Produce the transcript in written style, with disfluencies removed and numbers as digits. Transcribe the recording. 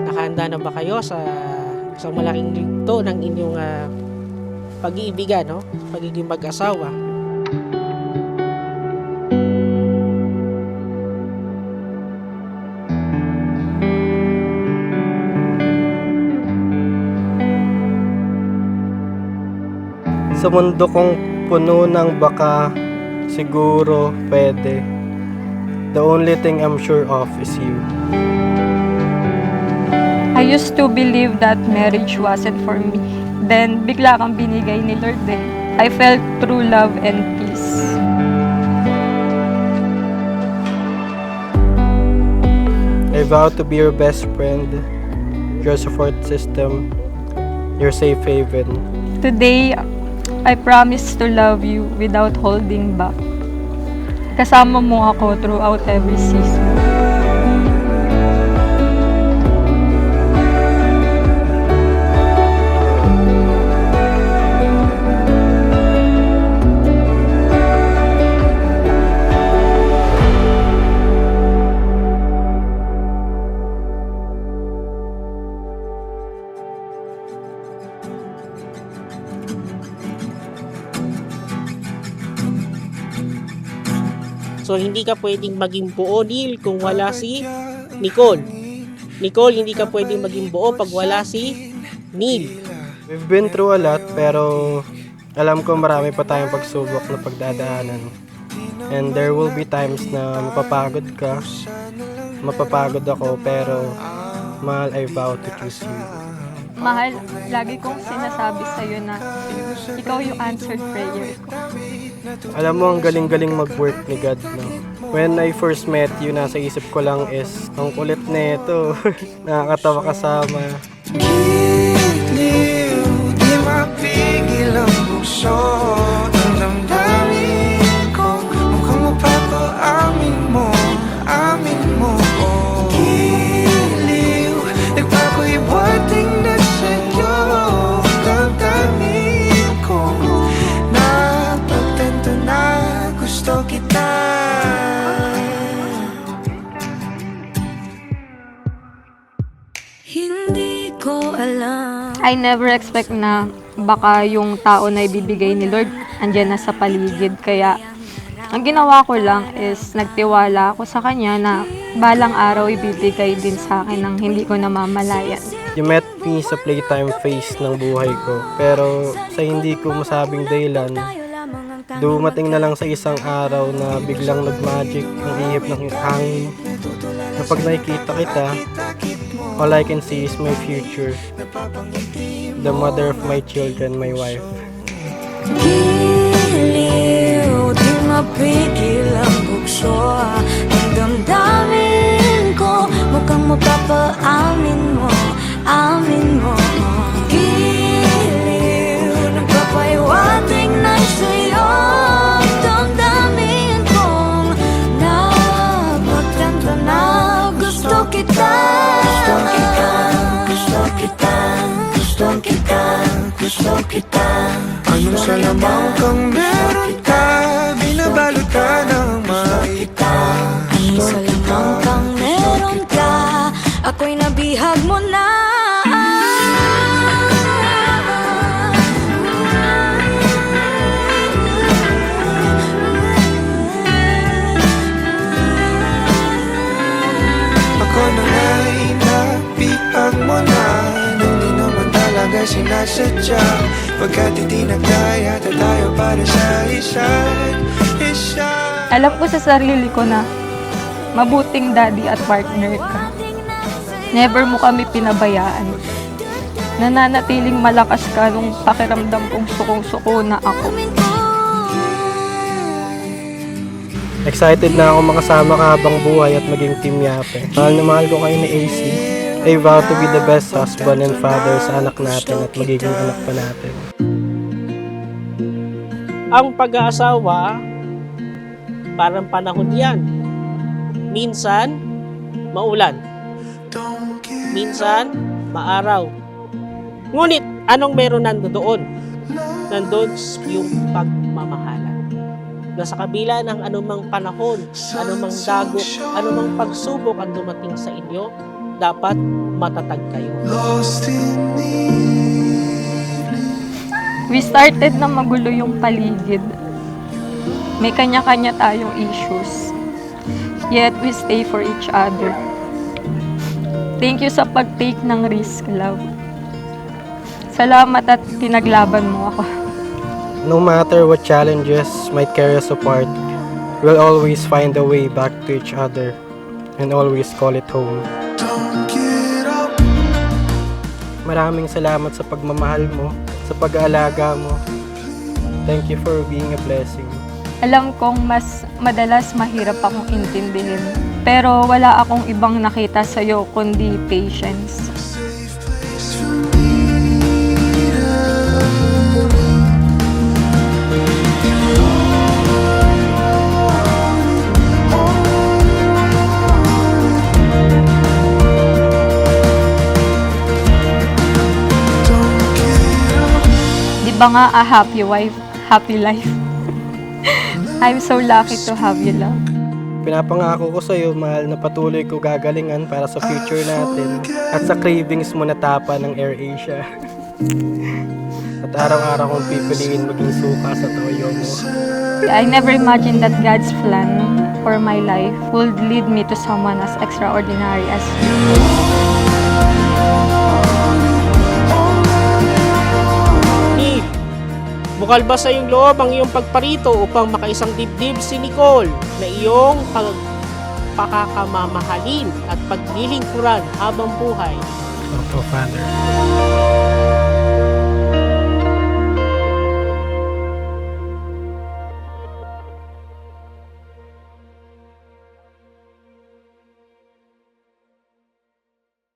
Nakahanda na ba kayo sa isang malaking yugto ng inyong pag-iibigan, no? Pagiging mag-asawa? Sa mundo kong puno ng baka, siguro pwede. The only thing I'm sure of is you. I used to believe that marriage wasn't for me. Then, bigla kang binigay ni Lord eh. I felt true love and peace. I vow to be your best friend, your support system, your safe haven. Today, I promise to love you without holding back. Kasama mo ako throughout every season. So, hindi ka pwedeng maging buo, Neil, kung wala si Nicole. Nicole, hindi ka pwedeng maging buo pag wala si Neil. We've been through a lot, pero alam ko marami pa tayong pagsubok na pagdadaanan. And there will be times na mapapagod ka, mapapagod ako, pero mahal, I vow to choose you. Mahal, lagi kong sinasabi sa'yo na ikaw yung answered prayer ko. Alam mo, ang galing-galing mag-work ni God, no? When I first met you, nasa isip ko lang is, ang kulit na ito. Nakakatawa kasama. Giliw, di mapigil ang puso. Ang damdamin ko, mukhang mapapaamin mo, amin mo. Giliw, nagpapahiwating na sa'yo. Ang damdamin ko, napagtanto na gusto kita. Hindi ko alam. I never expect na baka yung tao na ibibigay ni Lord andyan na sa paligid. Kaya ang ginawa ko lang is nagtiwala ako sa Kanya na balang araw ibibigay din sa akin ng hindi ko namamalayan. You met me sa playtime phase ng buhay ko, pero sa hindi ko masabing dahilan, dumating na lang sa isang araw na biglang nag-magic ang ihip ng hangin. Kapag nakikita kita, all I can see is my future, the mother of my children, my wife. Giliw, di mapigil ang bukso. Ang damdamin ko, mukhang mapapaamin mo, amin mo. Giliw, nagpapahiwating na sa'yo. Ang damdamin kong napagtanto na gusto kita. Gusto kita, gusto kita, gusto kita, gusto kita. Anong salamang kang meron ka, binabalot ka ng maita. Anong salamang kang meron ka, ako'y nabihag mo na. Ako na nga'y nabihag mo na, nang di naman talaga sinasadya. Pagkat hindi nagkaya tayo para sa isa't isa. Alam ko sa sarili ko na mabuting daddy at partner ka. Never mo kami pinabayaan. Nananatiling malakas ka nung pakiramdam kong sukong-suko na ako. Excited na ako makasama ka habang buhay at maging team yape. Mahal na mahal ko kayo ni AC. I vow to be the best husband and father sa anak natin at magiging anak pa natin. Ang pag-aasawa, parang panahon yan. Minsan, maulan. Minsan, maaraw. Ngunit, anong meron nandoon? Nandun yung pagmamahalan. na sa kabila ng anumang panahon, anumang dagok, anumang pagsubok ang dumating sa inyo, dapat matatag kayo. Lost in the We started na magulo yung paligid. May kanya-kanya tayong issues. Yet we stay for each other. Thank you sa pag-take ng risk, love. Salamat at pinaglaban mo ako. No matter what challenges might carry us apart, we'll always find a way back to each other and always call it home. don't get up. Maraming salamat sa pagmamahal mo, sa pag-aalaga mo. Thank you for being a blessing. Alam kong mas madalas mahirap akong intindihin. Pero wala akong ibang nakita sa'yo kundi patience. Safe place for me Don't get up. Di ba nga a happy wife, happy life? I'm so lucky to have you, love. Pinapangako ko sa iyo, mahal, na patuloy ko gagalingan para sa future natin at sa cravings mo na tapa ng AirAsia. At araw-araw kong pipiliin maging suka sa toyo mo. I never imagined that God's plan for my life would lead me to someone as extraordinary as you. Neil, bukal ba sa iyong loob ang iyong pagparito upang makaisang dibdib si Nicole na iyong pagpakakamamahalin at paglilingkuran habang buhay? Opo, Father.